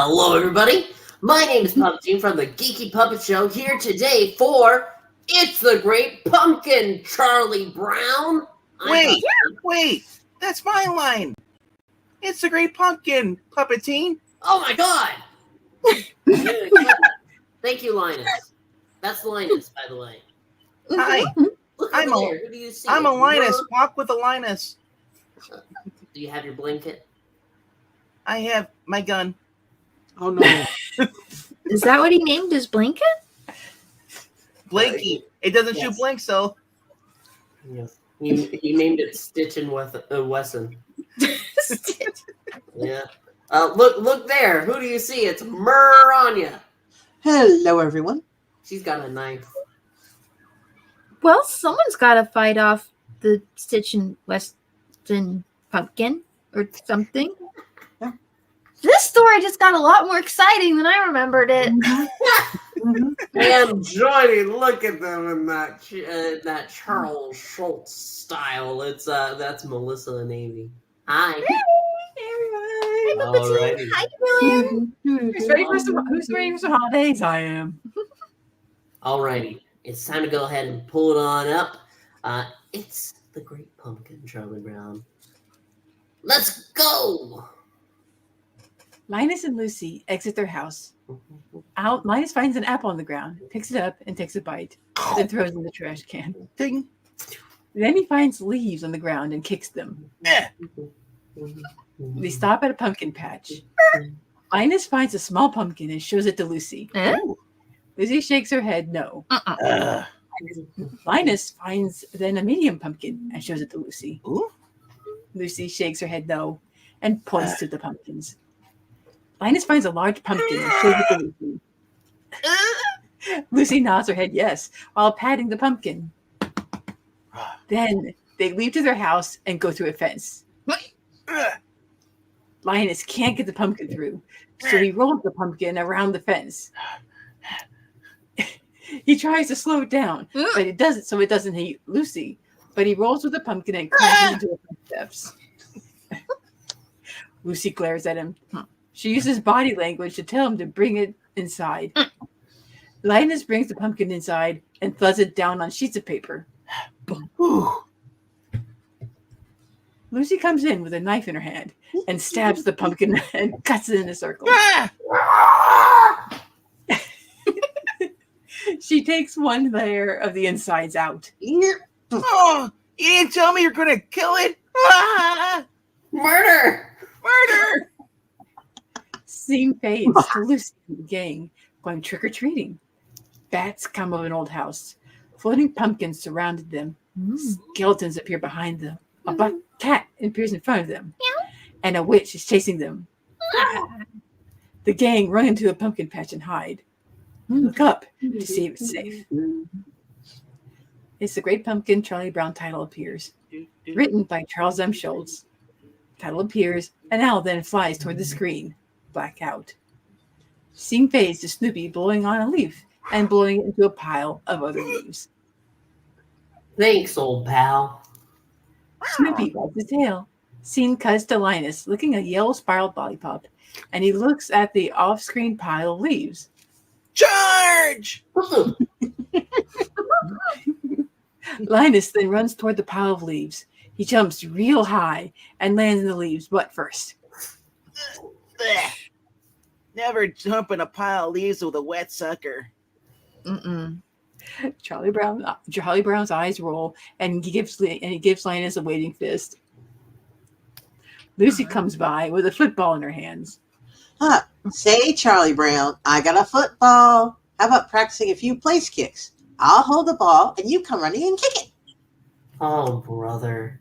Hello, everybody. My name is Puppet from the Geeky Puppet Show, here today for It's the Great Pumpkin, Charlie Brown. Wait, that's my line. It's the Great Pumpkin, Puppetine. Oh my God! Thank you, Linus. That's Linus, by the way. Hi, Look I'm over a- there. Who do you see? I'm a It's Linus. Mer- Walk with a Linus. Do you have your blanket? I have my gun. Oh no. Is that what he named his blanket? Blanky. It doesn't Yes. shoot blanks, though. Yes. He named it Stitch and Wesson. Yeah. Look there. Who do you see? It's Miranya. Hello, everyone. She's got a knife. Well, someone's got to fight off the Stitch and Weston pumpkin or something. Yeah. This story just got a lot more exciting than I remembered it. And Johnny, look at them in that Charles Schulz style. That's Melissa and Amy. Hi. Hey, Alrighty. How you doing? Who's ready for some holidays? I am. Alrighty. It's time to go ahead and pull it on up. It's the Great Pumpkin, Charlie Brown. Let's go. Linus and Lucy exit their house. Linus finds an apple on the ground, picks it up, and takes a bite, then throws it in the trash can. Ding. Then he finds leaves on the ground and kicks them. Eh. They stop at a pumpkin patch. Linus finds a small pumpkin and shows it to Lucy. Lucy shakes her head no. Linus finds then a medium pumpkin and shows it to Lucy. Ooh. Lucy shakes her head no and points to the pumpkins. Linus finds a large pumpkin and shows it to Lucy. Lucy nods her head yes while patting the pumpkin. Then they leave to their house and go through a fence. Linus can't get the pumpkin through, so he rolls the pumpkin around the fence. He tries to slow it down, but it doesn't, so it doesn't hit Lucy. But he rolls with the pumpkin and crashes into the footsteps. Lucy glares at him. She uses body language to tell him to bring it inside. Linus brings the pumpkin inside and throws it down on sheets of paper. Lucy comes in with a knife in her hand and stabs the pumpkin and cuts it in a circle. She takes one layer of the insides out. Oh, you didn't tell me you're going to kill it? Murder! Murder! Scene fades to Lucy and the gang going trick-or-treating. Bats come of an old house. Floating pumpkins surrounded them. Skeletons appear behind them. A black cat appears in front of them. And a witch is chasing them. The gang run into a pumpkin patch and hide. Look up to see if it's safe. It's the Great Pumpkin, Charlie Brown title appears. Written by Charles M. Schulz. Title appears, and owl then flies toward the screen. Black out. Scene fades to Snoopy blowing on a leaf and blowing it into a pile of other leaves. Thanks, old pal. Snoopy wags his tail. Scene cuts to Linus licking a yellow spiraled lollipop, and he looks at the off-screen pile of leaves. Charge! Linus then runs toward the pile of leaves. He jumps real high and lands in the leaves butt first. Never jump in a pile of leaves with a wet sucker. Charlie Brown's eyes roll, and he gives Linus a waiting fist. Lucy comes by with a football in her hands. Say, Charlie Brown, I got a football. How about practicing a few place kicks? I'll hold the ball, and you come running and kick it. Oh, brother.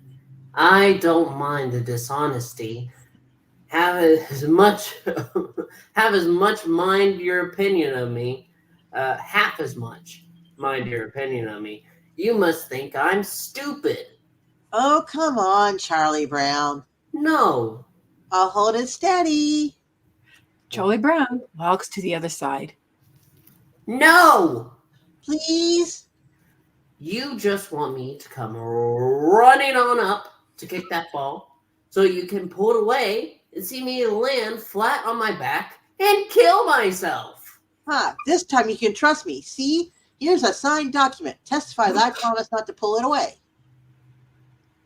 I don't mind the dishonesty. Have as much mind your opinion of me. Half as much mind your opinion of me. You must think I'm stupid. Oh, come on, Charlie Brown. No. I'll hold it steady. Charlie Brown walks to the other side. No! Please? You just want me to come running on up to kick that ball so you can pull it away and see me land flat on my back and kill myself. This time you can trust me. See? Here's a signed document. Testify that I promise not to pull it away.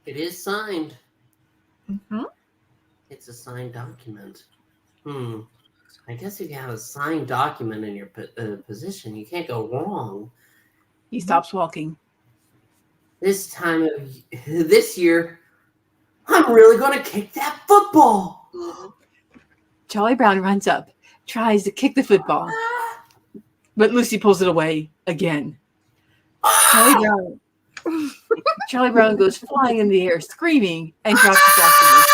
It is signed. Mm-hmm. It's a signed document. I guess if you have a signed document in your position, you can't go wrong. He stops walking. This year, I'm really going to kick that football. Charlie Brown runs up, tries to kick the football, but Lucy pulls it away again. Charlie Brown goes flying in the air, screaming, and drops the document.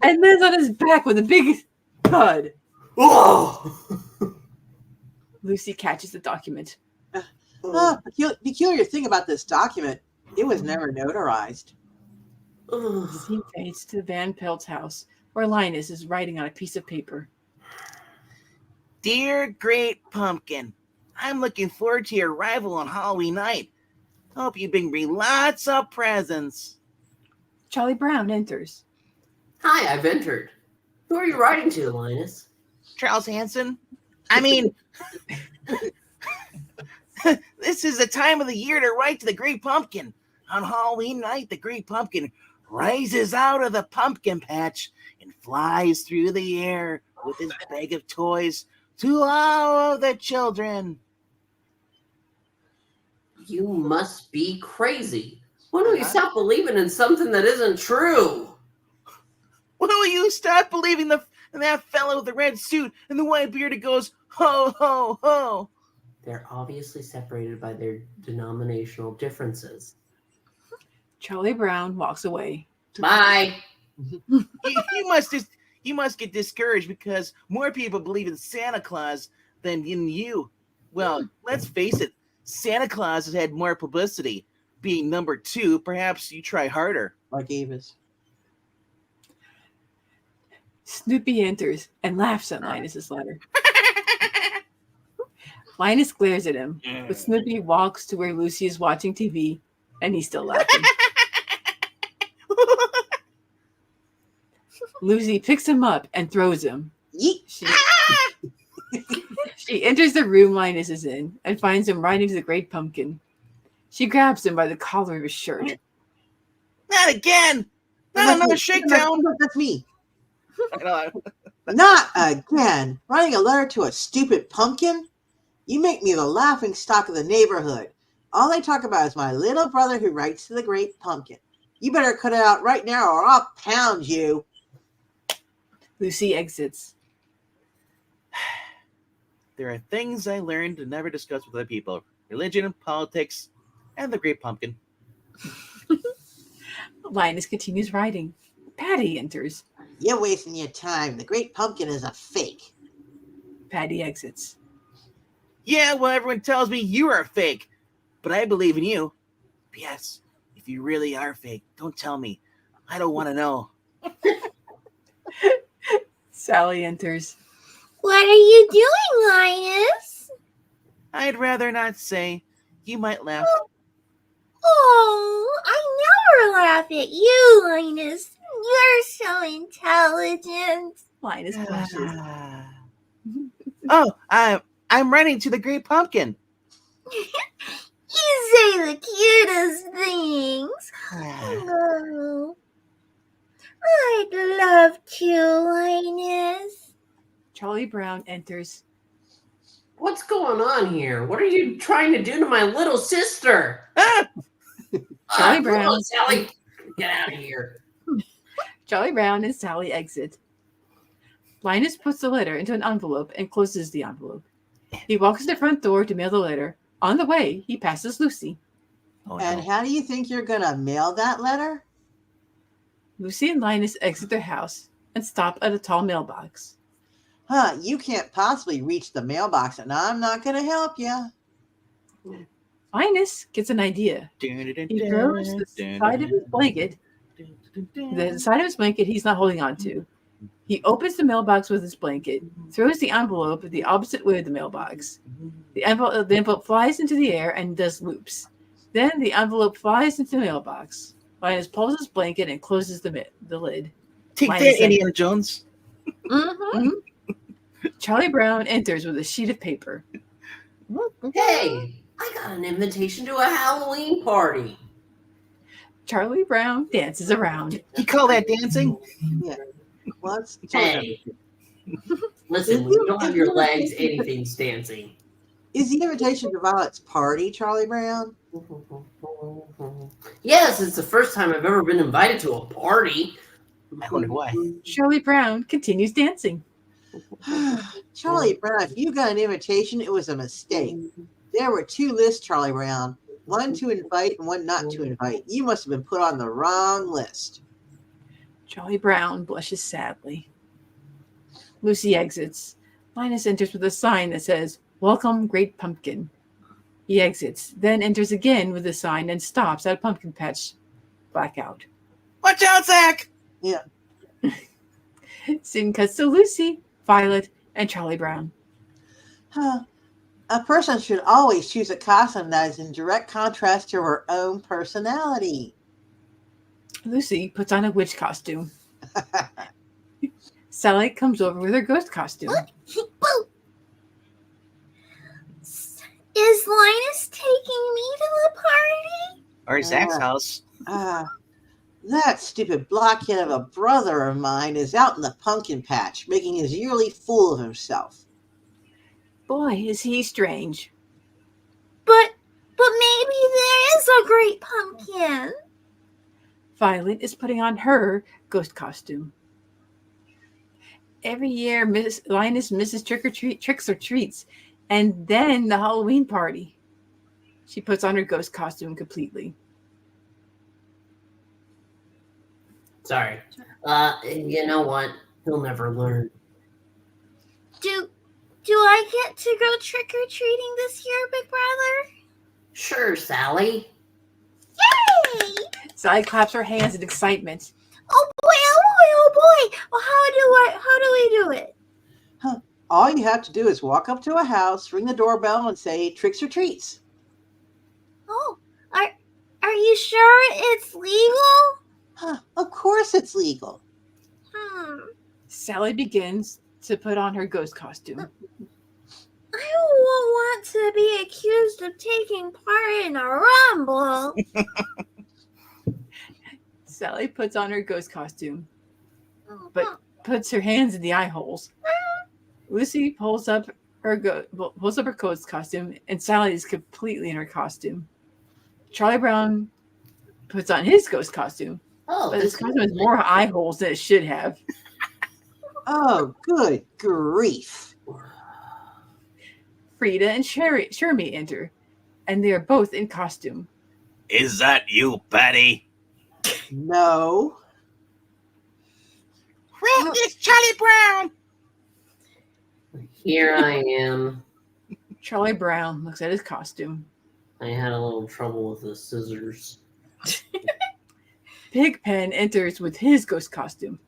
And lands on his back with a big thud. Lucy catches the document. Peculiar thing about this document, it was never notarized. The scene fades to Van Pelt's house, where Linus is writing on a piece of paper. Dear Great Pumpkin, I'm looking forward to your arrival on Halloween night. Hope you bring me lots of presents. Charlie Brown enters. Hi, I've entered. Who are you writing to, Linus? Charles Hanson? I mean, this is the time of the year to write to the Great Pumpkin. On Halloween night, the Great Pumpkin rises out of the pumpkin patch and flies through the air with his bag of toys to all of the children. You must be crazy. When will you stop believing in something that isn't true? When will you stop believing in that fellow with the red suit and the white beard that goes, ho, ho, ho? They're obviously separated by their denominational differences. Charlie Brown walks away. Bye. You must get discouraged because more people believe in Santa Claus than in you. Well, let's face it, Santa Claus has had more publicity. Being number 2, perhaps you try harder. Like Avis. Snoopy enters and laughs at Linus's letter. Linus glares at him, but Snoopy walks to where Lucy is watching TV, and he's still laughing. Lucy picks him up and throws him. She enters the room Linus is in and finds him riding to the Great Pumpkin. She grabs him by the collar of his shirt. Not again! Not another shakedown! That's me. Not again. Writing a letter to a stupid pumpkin? You make me the laughing stock of the neighborhood. All they talk about is my little brother who writes to the Great Pumpkin. You better cut it out right now or I'll pound you. Lucy exits. There are things I learned to never discuss with other people. Religion, politics, and the Great Pumpkin. Linus continues writing. Patty enters. You're wasting your time. The Great Pumpkin is a fake. Patty exits. Yeah, well, everyone tells me you are fake, but I believe in you. P.S. If you really are fake, don't tell me. I don't want to know. Sally enters. What are you doing, Linus? I'd rather not say. You might laugh. Oh, I never laugh at you, Linus. You're so intelligent. Linus blushes. Oh, I'm running to the Great Pumpkin. You say the cutest things. Oh, I'd love to, Linus. Charlie Brown enters. What's going on here? What are you trying to do to my little sister? Charlie Brown. Come on, Sally. Get out of here. Charlie Brown and Sally exit. Linus puts the letter into an envelope and closes the envelope. He walks to the front door to mail the letter. On the way, he passes Lucy. Oh, And no. how do you think you're going to mail that letter? Lucy and Linus exit their house and stop at a tall mailbox. You can't possibly reach the mailbox, and I'm not going to help you. Linus gets an idea. He throws the side of his blanket. The side of his blanket he's not holding on to. He opens the mailbox with his blanket, throws the envelope the opposite way of the mailbox. The envelope flies into the air and does loops. Then the envelope flies into the mailbox. Linus pulls his blanket and closes the lid. Take Linus that, said- Indiana Jones. Mm-hmm. Charlie Brown enters with a sheet of paper. Hey, I got an invitation to a Halloween party. Charlie Brown dances around. You call that dancing? Yeah. Well, that's Hey, Is listen, when you don't have your legs, anything's dancing. Is the invitation to Violet's party, Charlie Brown? Yes, it's the first time I've ever been invited to a party. I wonder why. Charlie Brown continues dancing. Charlie Brown, if you got an invitation, it was a mistake. There were 2 lists, Charlie Brown. One to invite and one not to invite. You must have been put on the wrong list. Charlie Brown blushes sadly. Lucy exits. Linus enters with a sign that says, "Welcome, Great Pumpkin." He exits, then enters again with a sign and stops at a pumpkin patch. Blackout. Watch out, Zach! Scene cuts to Lucy, Violet, and Charlie Brown. A person should always choose a costume that is in direct contrast to her own personality. Lucy puts on a witch costume. Sally comes over with her ghost costume. Is Linus taking me to the party? Or Zach's house. That stupid blockhead of a brother of mine is out in the pumpkin patch, making his yearly fool of himself. Boy, is he strange. But maybe there is a great pumpkin. Violet is putting on her ghost costume. Every year, Linus misses tricks or treats, and then the Halloween party. She puts on her ghost costume completely. Sorry. You know what? He'll never learn. Do I get to go trick-or-treating this year, Big Brother? Sure, Sally. Yay! Sally claps her hands in excitement. Oh boy, oh boy, oh boy. Well, how do we do it? All you have to do is walk up to a house, ring the doorbell, and say tricks or treats. Oh, are you sure it's legal? Of course it's legal. Sally begins to put on her ghost costume. I won't want to be accused of taking part in a rumble. Sally puts on her ghost costume, but puts her hands in the eye holes. Lucy pulls up her ghost costume, and Sally is completely in her costume. Charlie Brown puts on his ghost costume, but his costume has more eye holes than it should have. Oh, good grief. Frida and Shermie enter, and they are both in costume. Is that you, Patty? No. Well, it's Charlie Brown. Here I am. Charlie Brown looks at his costume. I had a little trouble with the scissors. Pigpen enters with his ghost costume.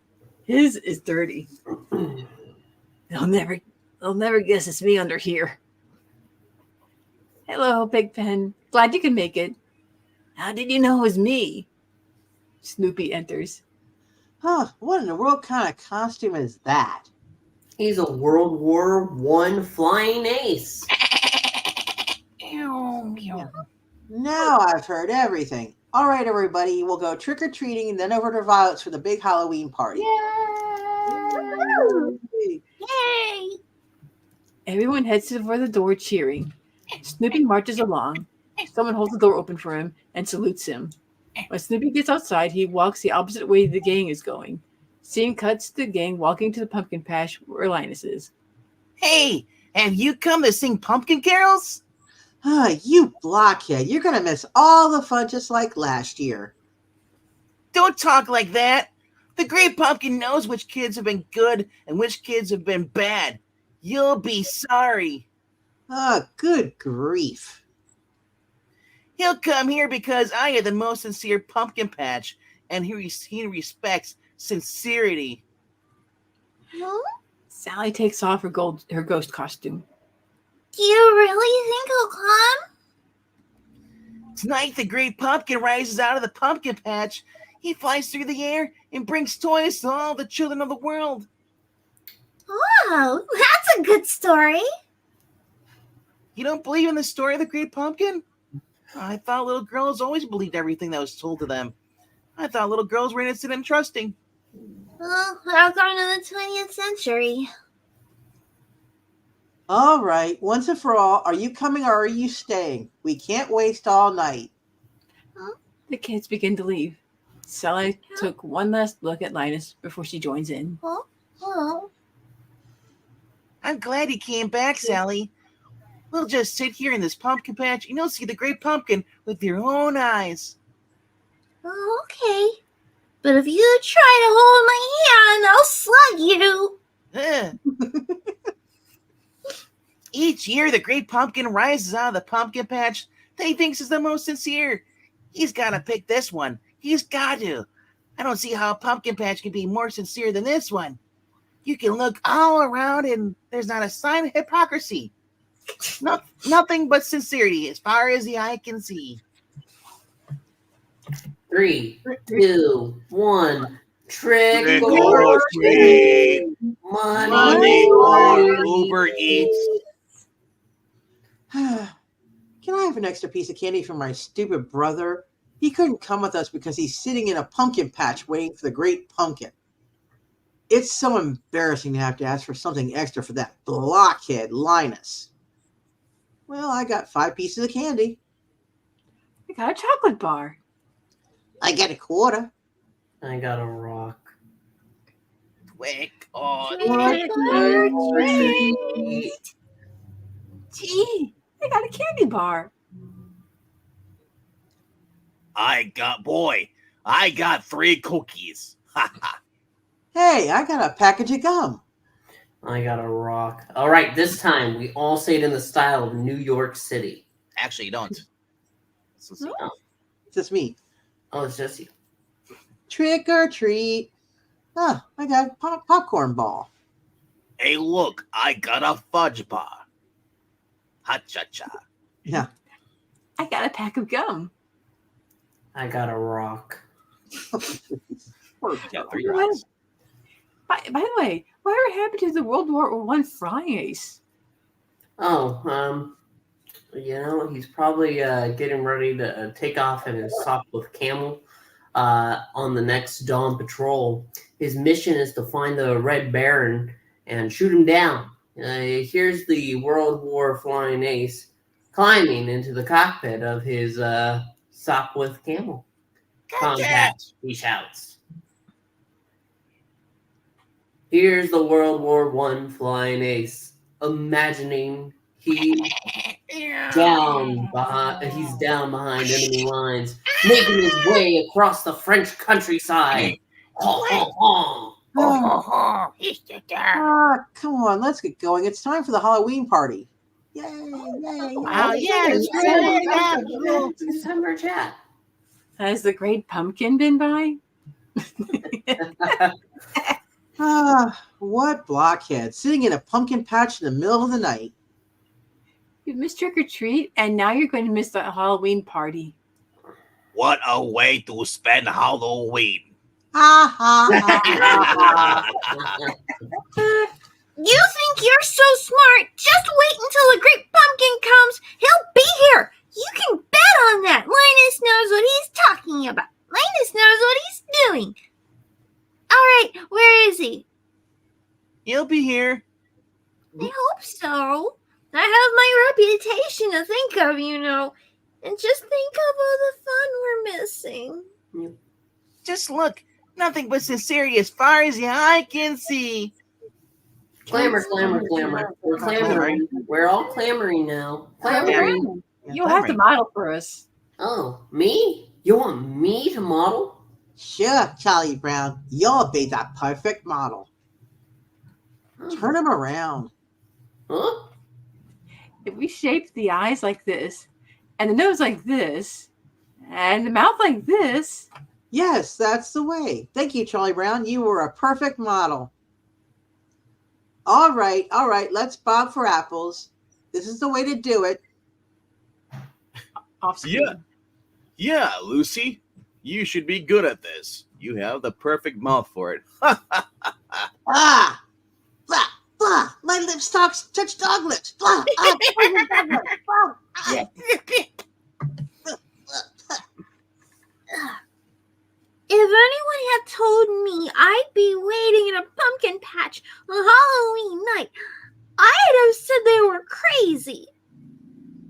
His is dirty. They'll never guess it's me under here. Hello, Pigpen. Glad you can make it. How did you know it was me? Snoopy enters. What in the world kind of costume is that? He's a World War I flying ace. Now I've heard everything. All right, everybody, we'll go trick-or-treating and then over to Violet's for the big Halloween party. Yay! Yay! Everyone heads for the door cheering. Snoopy marches along. Someone holds the door open for him and salutes him. When Snoopy gets outside, he walks the opposite way the gang is going. Scene cuts to the gang walking to the pumpkin patch where Linus is. Hey, have you come to sing pumpkin carols? You blockhead. You're going to miss all the fun just like last year. Don't talk like that. The Great Pumpkin knows which kids have been good and which kids have been bad. You'll be sorry. Good grief. He'll come here because I am the most sincere pumpkin patch, and he respects sincerity. Huh? Sally takes off her ghost costume. Do you really think he'll come? Tonight, the Great Pumpkin rises out of the pumpkin patch. He flies through the air and brings toys to all the children of the world. Oh, that's a good story. You don't believe in the story of the Great Pumpkin? I thought little girls always believed everything that was told to them. I thought little girls were innocent and trusting. Well, welcome to the 20th century. All right, once and for all, are you coming or are you staying? We can't waste all night. The kids begin to leave. Sally took one last look at Linus before she joins in. Oh. I'm glad you came back, Sally. We'll just sit here in this pumpkin patch and you'll see the Great Pumpkin with your own eyes. Oh, okay. But if you try to hold my hand, I'll slug you. Each year, the Great Pumpkin rises out of the pumpkin patch that he thinks is the most sincere. He's got to pick this one. He's got to. I don't see how a pumpkin patch can be more sincere than this one. You can look all around and there's not a sign of hypocrisy. Nothing but sincerity as far as the eye can see. 3, 2, 1. Trick or or treat. treat. Money Money or or Uber Eats. Can I have an extra piece of candy for my stupid brother? He couldn't come with us because he's sitting in a pumpkin patch waiting for the Great Pumpkin. It's so embarrassing to have to ask for something extra for that blockhead Linus. Well, I got 5 pieces of candy. I got a chocolate bar. I get a quarter. I got a rock. Trick or Trick or treat. Gee, I got a candy bar. I got 3 cookies. Hey, I got a package of gum. I got a rock. All right, this time we all say it in the style of New York City. Actually, you don't. It's just me. Oh, it's just you. Trick or treat. Ah, I got a popcorn ball. Hey, look, I got a fudge bar. Ha-cha-cha. Yeah. I got a pack of gum. I got a rock. Got 3 rocks. By the way, whatever happened to the World War I flying ace? Oh, he's probably getting ready to take off in his Sopwith camel on the next dawn patrol. His mission is to find the Red Baron and shoot him down. Here's the World War flying ace climbing into the cockpit of his Sopwith camel. Contact, he shouts. Here's the World War I flying ace, imagining he's down behind enemy lines, making his way across the French countryside. Come on, let's get going. It's time for the Halloween party. Yay, yay. Oh, yeah, it's great. It's time for a chat. Has the Great Pumpkin been by? What blockhead, sitting in a pumpkin patch in the middle of the night. You missed trick or treat, and now you're going to miss the Halloween party. What a way to spend Halloween. You think you're so smart? Just wait until the Great Pumpkin comes. He'll be here. You can bet on that. Linus knows what he's talking about. Linus knows what he's doing. All right, where is he? He'll be here. I hope so. I have my reputation to think of, and just think of all the fun we're missing. Just look. Nothing but sincerity as far as the eye can see. Clamor. We're clamoring. We're all clamoring now. Clamoring. You'll have to model for us. Oh, me? You want me to model? Sure, Charlie Brown. You'll be the perfect model. Turn him around. Huh? If we shaped the eyes like this, and the nose like this, and the mouth like this. Yes, that's the way. Thank you, Charlie Brown. You were a perfect model. All right. Let's bob for apples. This is the way to do it. Off screen. Yeah, Lucy. You should be good at this. You have the perfect mouth for it. Blah, blah. My lip stalks touch dog lips. Blah, poison dog lips. Blah, If anyone had told me I'd be waiting in a pumpkin patch on Halloween night, I'd have said they were crazy.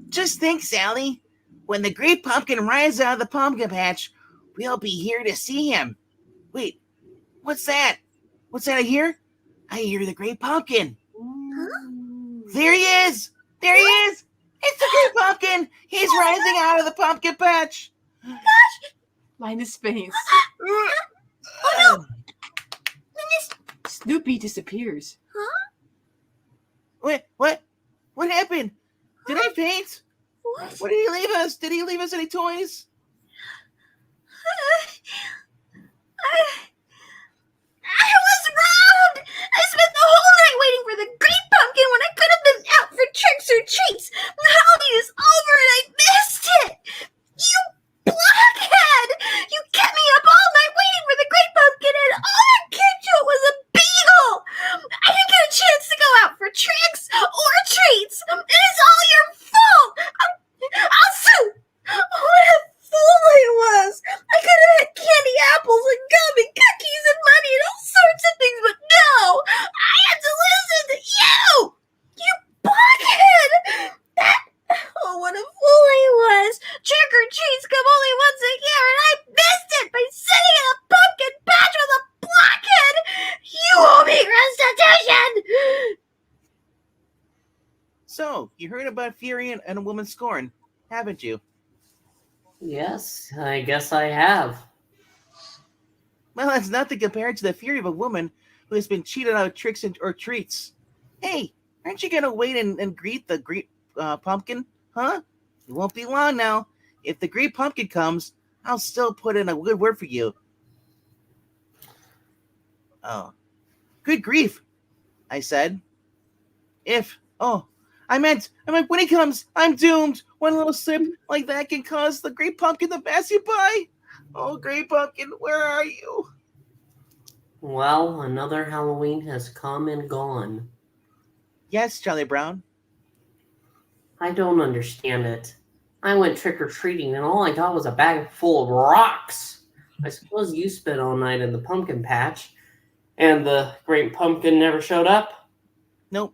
Just think, Sally. When the great pumpkin rises out of the pumpkin patch, we'll be here to see him. Wait, what's that? What's that I hear? I hear the great pumpkin. There he is! There he is! It's the great pumpkin! He's rising out of the pumpkin patch! Linus faints. Oh no! Linus, Snoopy disappears. Wait, what? What happened? Did I faint? What did he leave us? Did he leave us any toys? I was wrong! I spent the whole night waiting for the great pumpkin when I could have been out for tricks or treats. Halloween is over and I missed it! You blockhead! You kept me up all night waiting for the great pumpkin and all I came to was a beagle! I didn't get a chance to go out for tricks or treats! It is all your fault! I'll sue! What a fool I was! I could have had candy apples and gum and cookies and money and all sorts of things, but no! I had to listen to you! You blockhead! Oh, what a fool I was! Trick or treats come only once a year and I missed it by sitting in a pumpkin patch with a blockhead! You owe me restitution! So, you heard about Fury and a woman's scorn, haven't you? Yes, I guess I have. Well, that's nothing compared to the fury of a woman who has been cheated out of tricks or treats. Hey, aren't you going to wait and greet the great pumpkin? Huh? It won't be long now. If the great pumpkin comes, I'll still put in a good word for you. Oh, good grief, I said. I meant when he comes, I'm doomed. One little slip like that can cause the great pumpkin to pass you by. Oh, great pumpkin, where are you? Well, another Halloween has come and gone. Yes, Charlie Brown. I don't understand it. I went trick-or-treating and all I got was a bag full of rocks. I suppose you spent all night in the pumpkin patch and the great pumpkin never showed up? Nope.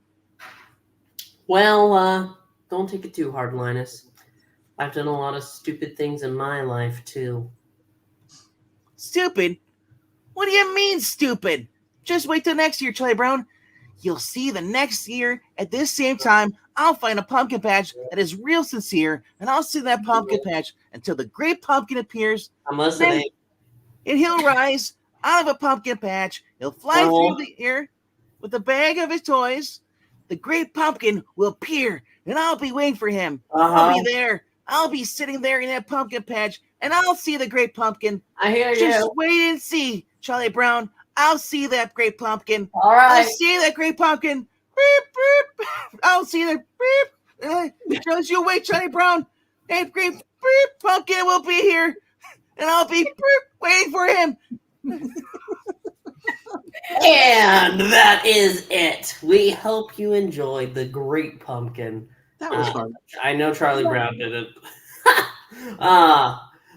Well, don't take it too hard, Linus. I've done a lot of stupid things in my life, too. Stupid? What do you mean, stupid? Just wait till next year, Charlie Brown. You'll see the next year, at this same time, I'll find a pumpkin patch that is real sincere, and I'll see that pumpkin patch until the great pumpkin appears. I'm listening. And he'll rise out of a pumpkin patch. He'll fly through the air with a bag of his toys. The great pumpkin will appear, and I'll be waiting for him. I'll be there. I'll be sitting there in that pumpkin patch, and I'll see the great pumpkin. I hear you. Just wait and see, Charlie Brown. I'll see that great pumpkin. All right. I'll see that great pumpkin. Beep, beep. I'll see that. Beep. Just you wait, Charlie Brown. That great beep, pumpkin will be here, and I'll be beep, waiting for him. And that is it. We hope you enjoyed the Great Pumpkin. That was fun. I know Charlie Brown didn't.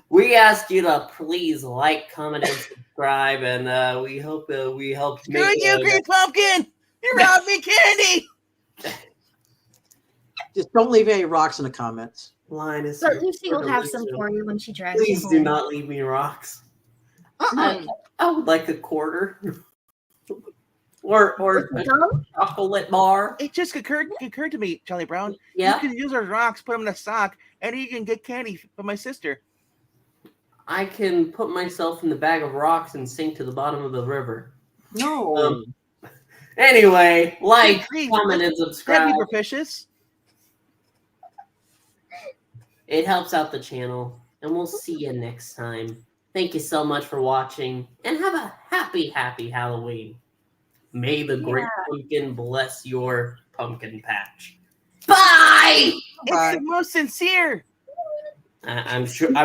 We ask you to please like, comment, and subscribe, and we hope we helped Screw you, Great Pumpkin! You robbed me candy! Just don't leave any rocks in the comments. Linus. But Lucy will have some for you when she drives Please you do home. not leave me rocks. I would like a quarter. or a chocolate bar. It just occurred to me, Charlie Brown. Yeah. You can use our rocks, put them in a sock, and you can get candy from my sister. I can put myself in the bag of rocks and sink to the bottom of the river. No. Anyway, like, Please, comment, and that'd subscribe. be propitious. It helps out the channel, and we'll see you next time. Thank you so much for watching, and have a happy, happy Halloween. May the Great Pumpkin bless your pumpkin patch. Bye! It's the most sincere. I'm sure.